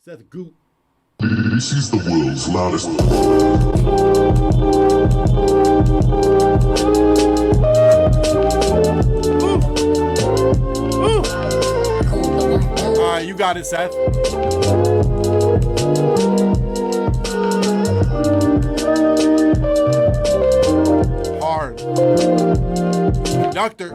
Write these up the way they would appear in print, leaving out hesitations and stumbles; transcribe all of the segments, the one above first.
Seth Goot. This is the world's loudest. All right, you got it, Seth. Hard. Conductor.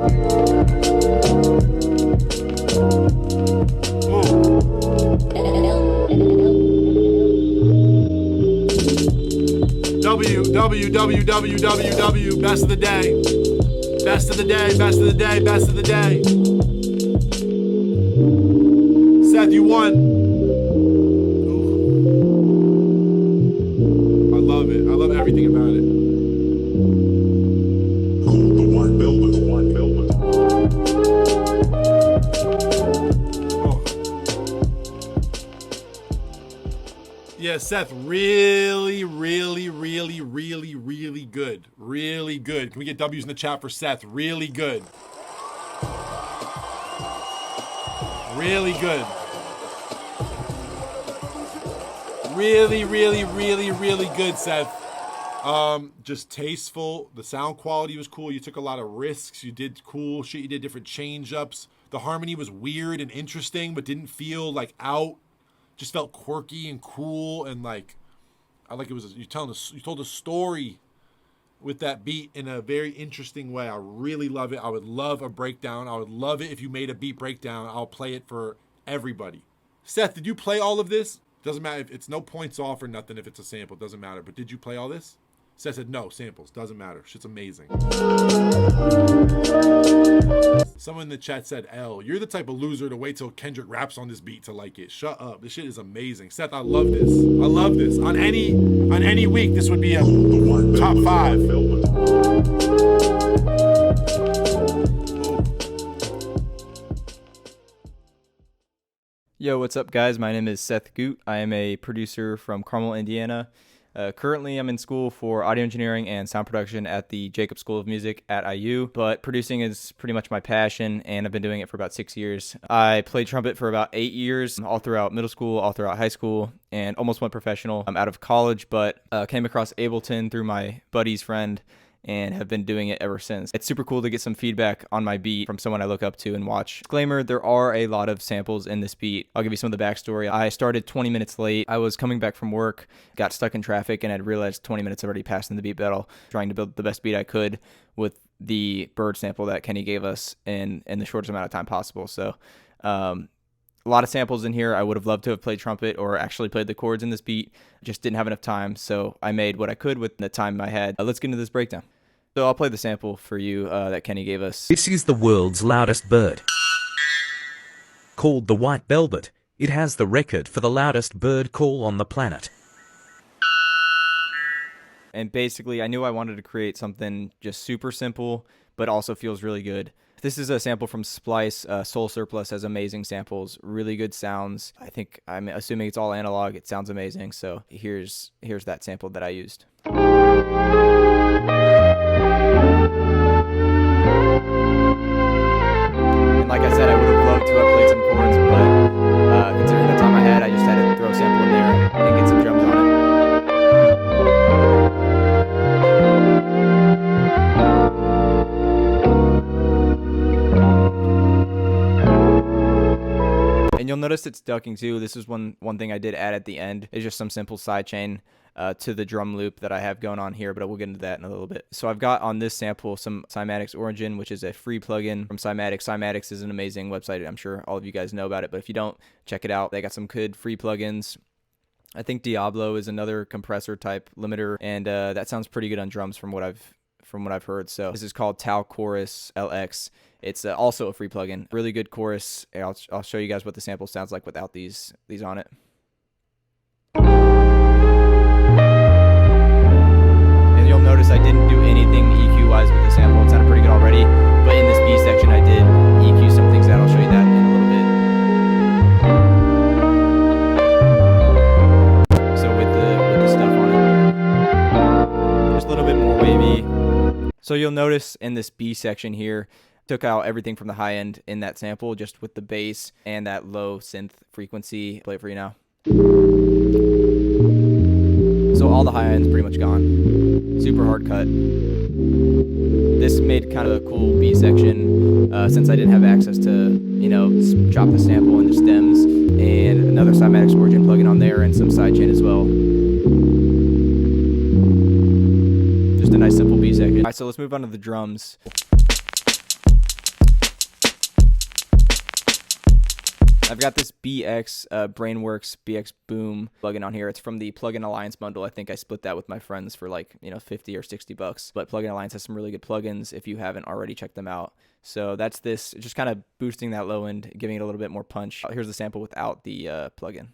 W. Best of the day. Best of the day, best of the day, best of the day. Seth, you won. Ooh. I love it. I love everything about it. The white velvet, white velvet. Yeah, Seth, really good. Really good. Can we get W's in the chat for Seth? Really good. Really good. Really good, Seth. Just tasteful. The sound quality was cool. You took a lot of risks. You did cool shit. You did different change-ups. The harmony was weird and interesting, but didn't feel like out. Just felt quirky and cool, and like I like it was you told a story with that beat in a very interesting way. I really love it. I would love a breakdown. I would love it if you made a beat breakdown. I'll play it for everybody. Seth, did you play all of this? Doesn't matter if it's no points off or nothing if it's a sample. Doesn't matter. But did you play all this? Seth said no, samples. Doesn't matter. Shit's amazing. Someone in the chat said, L, you're the type of loser to wait till Kendrick raps on this beat to like it. Shut up. This shit is amazing. Seth, I love this. I love this. On any week, this would be a top 5. Yo, what's up, guys? My name is Seth Goot. I am a producer from Carmel, Indiana. Currently, I'm in school for audio engineering and sound production at the Jacob School of Music at IU, but producing is pretty much my passion, and I've been doing it for about 6 years. I played trumpet for about 8 years, all throughout middle school, all throughout high school, and almost went professional. I'm out of college, but came across Ableton through my buddy's friend, and have been doing it ever since. It's super cool to get some feedback on my beat from someone I look up to and watch. Disclaimer, there are a lot of samples in this beat. I'll give you some of the backstory. I started 20 minutes late. I was coming back from work, got stuck in traffic, and I'd realized 20 minutes already passed in the beat battle, trying to build the best beat I could with the bird sample that Kenny gave us in the shortest amount of time possible. So a lot of samples in here. I would have loved to have played trumpet or actually played the chords in this beat. Just didn't have enough time, so I made what I could with the time I had. Let's get into this breakdown. So I'll play the sample for you that Kenny gave us. This is the world's loudest bird. Called the white velvet, it has the record for the loudest bird call on the planet. And basically, I knew I wanted to create something just super simple, but also feels really good. This is a sample from Splice. Soul Surplus has amazing samples, really good sounds. I'm assuming it's all analog. It sounds amazing. So here's that sample that I used. And like I said, I would have loved to have played some chords, but considering the time I had, I just had to throw a sample in there and get some drums on it. And you'll notice it's ducking too. This is one thing I did add at the end. It's just some simple sidechain to the drum loop that I have going on here, but we'll get into that in a little bit. So I've got on this sample some Cymatics Origin, which is a free plugin from Cymatics. Cymatics is an amazing website. I'm sure all of you guys know about it, but if you don't, check it out. They got some good free plugins. I think Diablo is another compressor type limiter, and that sounds pretty good on drums from what I've heard. So this is called Tau Chorus LX. It's also a free plugin. Really good chorus. I'll show you guys what the sample sounds like without these on it. And you'll notice I didn't do anything EQ-wise with the sample. It sounded pretty good already. But in this B section, I did EQ some things out. I'll show you that in a little bit. So with the stuff on it, just a little bit more wavy. So you'll notice in this B section here, took out everything from the high end in that sample, just with the bass and that low synth frequency. Play it for you now. all the high end's pretty much gone. Super hard cut. This made kind of a cool B section since I didn't have access to, chop the sample into stems, and another cymatics origin plugin on there and some sidechain as well. Just a nice simple B section. All right, so let's move on to the drums. I've got this BX Brainworks BX Boom plugin on here. It's from the Plugin Alliance bundle. I think I split that with my friends for like, 50 or $60. But Plugin Alliance has some really good plugins if you haven't already checked them out. So that's this, just kind of boosting that low end, giving it a little bit more punch. Here's the sample without the plugin.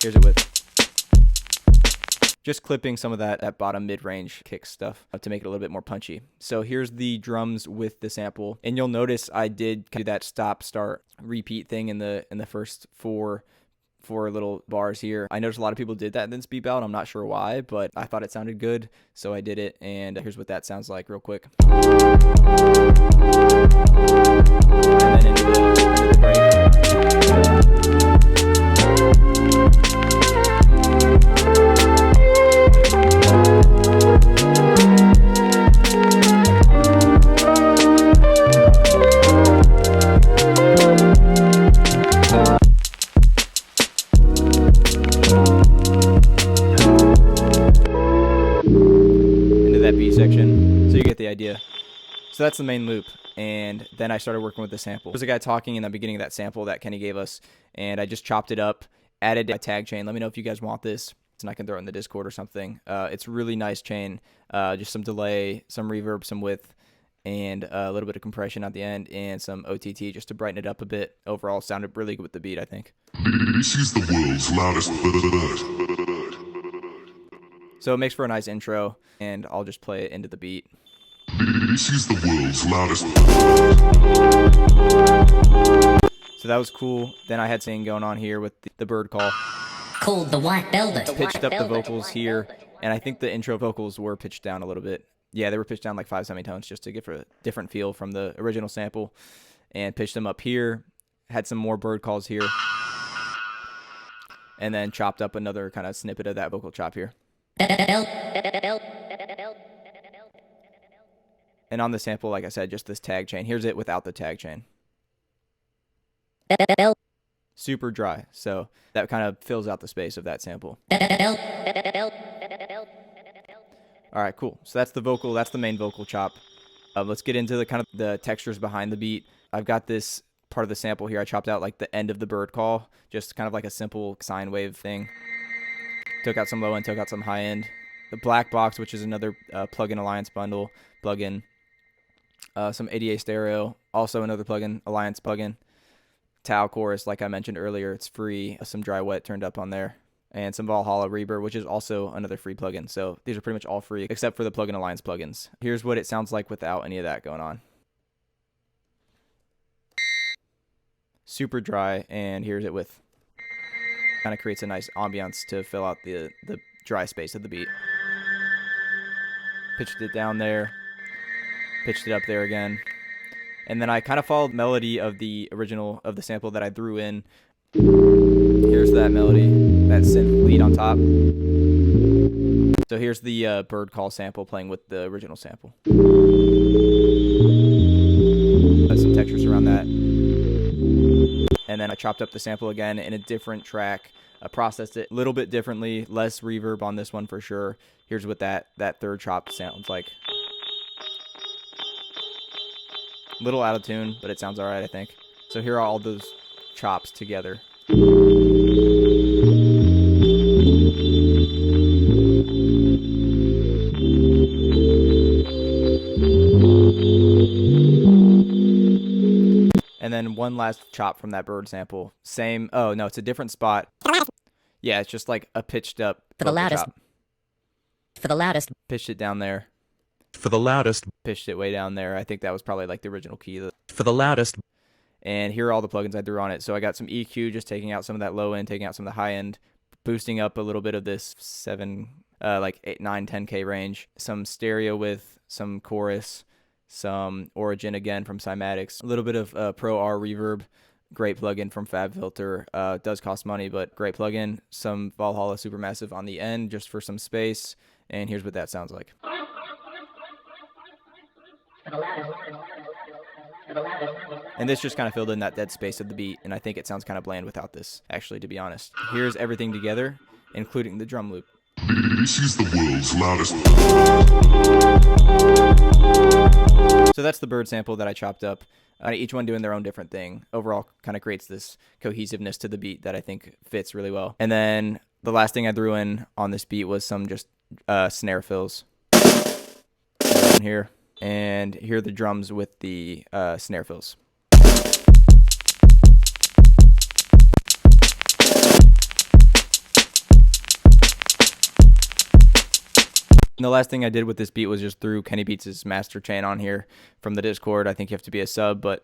Here's it with. Just clipping some of that bottom mid-range kick stuff to make it a little bit more punchy. So here's the drums with the sample, and you'll notice I did do that stop, start, repeat thing in the first four little bars here. I noticed a lot of people did that in this beat ballad. I'm not sure why, but I thought it sounded good, so I did it. And here's what that sounds like real quick. And then into the break. Section, so you get the idea. So that's the main loop, and then I started working with the sample. There's a guy talking in the beginning of that sample that Kenny gave us, and I just chopped it up, added a tag chain. Let me know if you guys want this, and I can throw it in the Discord or something. It's really nice chain, just some delay, some reverb, some width, and a little bit of compression at the end, and some OTT just to brighten it up a bit. Overall, sounded really good with the beat, I think. This is the world's loudest bird. So it makes for a nice intro, and I'll just play it into the beat. This is the world's loudest bird. So that was cool. Then I had something going on here with the bird call. Called the White Velvet. Pitched up the vocals here, and I think the intro vocals were pitched down a little bit. Yeah, they were pitched down like 5 semitones just to give a different feel from the original sample, and pitched them up here. Had some more bird calls here, and then chopped up another kind of snippet of that vocal chop here. And on the sample, like I said, just this tag chain. Here's it without the tag chain. Super dry, so that kind of fills out the space of that sample. All right, cool. So that's the vocal. That's the main vocal chop. Let's get into the kind of the textures behind the beat. I've got this part of the sample here. I chopped out like the end of the bird call, just kind of like a simple sine wave thing. Took out some low end, took out some high end. The Black Box, which is another Plugin Alliance bundle plugin. Some ADA Stereo, also another plugin, Alliance plugin. Tau Chorus, like I mentioned earlier, it's free. Some Dry Wet turned up on there. And some Valhalla Reverb, which is also another free plugin. So these are pretty much all free, except for the Plugin Alliance plugins. Here's what it sounds like without any of that going on. Super dry, and here's it with. Kind of creates a nice ambiance to fill out the dry space of the beat. Pitched it down there, pitched it up there again, and then I kind of followed the melody of the original of the sample that I threw in. Here's that melody, that synth lead on top. So here's the bird call sample playing with the original sample. Put some textures around that. And then I chopped up the sample again in a different track. I processed it a little bit differently, less reverb on this one for sure. Here's what that third chop sounds like. Little out of tune, but it sounds all right, I think. So here are all those chops together. And then one last chop from that bird sample. Same. Oh, no, it's a different spot. Yeah, it's just like a pitched up For the loudest. chop. For the loudest. Pitched it down there. For the loudest. Pitched it way down there. I think that was probably like the original key. For the loudest. And here are all the plugins I threw on it. So I got some EQ, just taking out some of that low end, taking out some of the high end, boosting up a little bit of this 8, 9, 10K range. Some stereo with some chorus, some origin again from cymatics, a little bit of Pro R reverb, Great plugin from FabFilter. Does cost money, but great plugin. Some Valhalla Supermassive on the end just for some space. And here's what that sounds like. And this just kind of filled in that dead space of the beat, and I think it sounds kind of bland without this, actually, to be honest. Here's everything together, including the drum loop. This is the world's loudest. So that's the bird sample that I chopped up. Each one doing their own different thing. Overall, kind of creates this cohesiveness to the beat that I think fits really well. And then the last thing I threw in on this beat was some just snare fills. Here. And here are the drums with the snare fills. And the last thing I did with this beat was just threw Kenny Beats' master chain on here from the Discord. I think you have to be a sub, but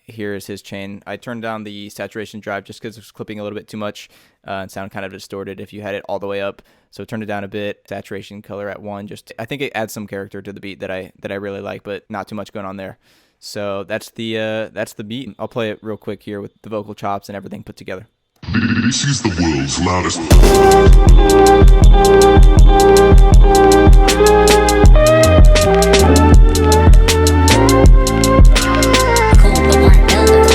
here's his chain. I turned down the saturation drive just because it was clipping a little bit too much and sound kind of distorted if you had it all the way up. So turned it down a bit. Saturation color at 1. I think it adds some character to the beat that I really like, but not too much going on there. So that's the beat. I'll play it real quick here with the vocal chops and everything put together. This is the world's loudest. Called the White Velvet.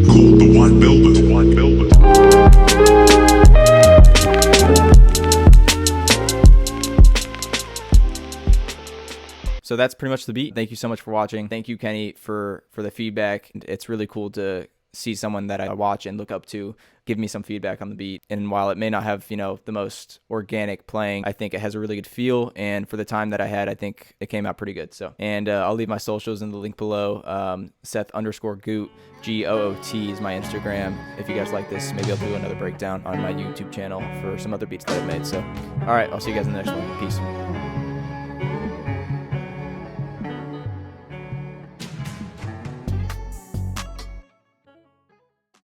Called the White Velvet. White Velvet. So that's pretty much the beat. Thank you so much for watching. Thank you, Kenny, for the feedback. It's really cool to see someone that I watch and look up to give me some feedback on the beat. And while it may not have, the most organic playing, I think it has a really good feel. And for the time that I had, I think it came out pretty good. So, and I'll leave my socials in the link below. Seth_Goot, GOOT is my Instagram. If you guys like this, maybe I'll do another breakdown on my YouTube channel for some other beats that I've made. So, all right, I'll see you guys in the next one. Peace.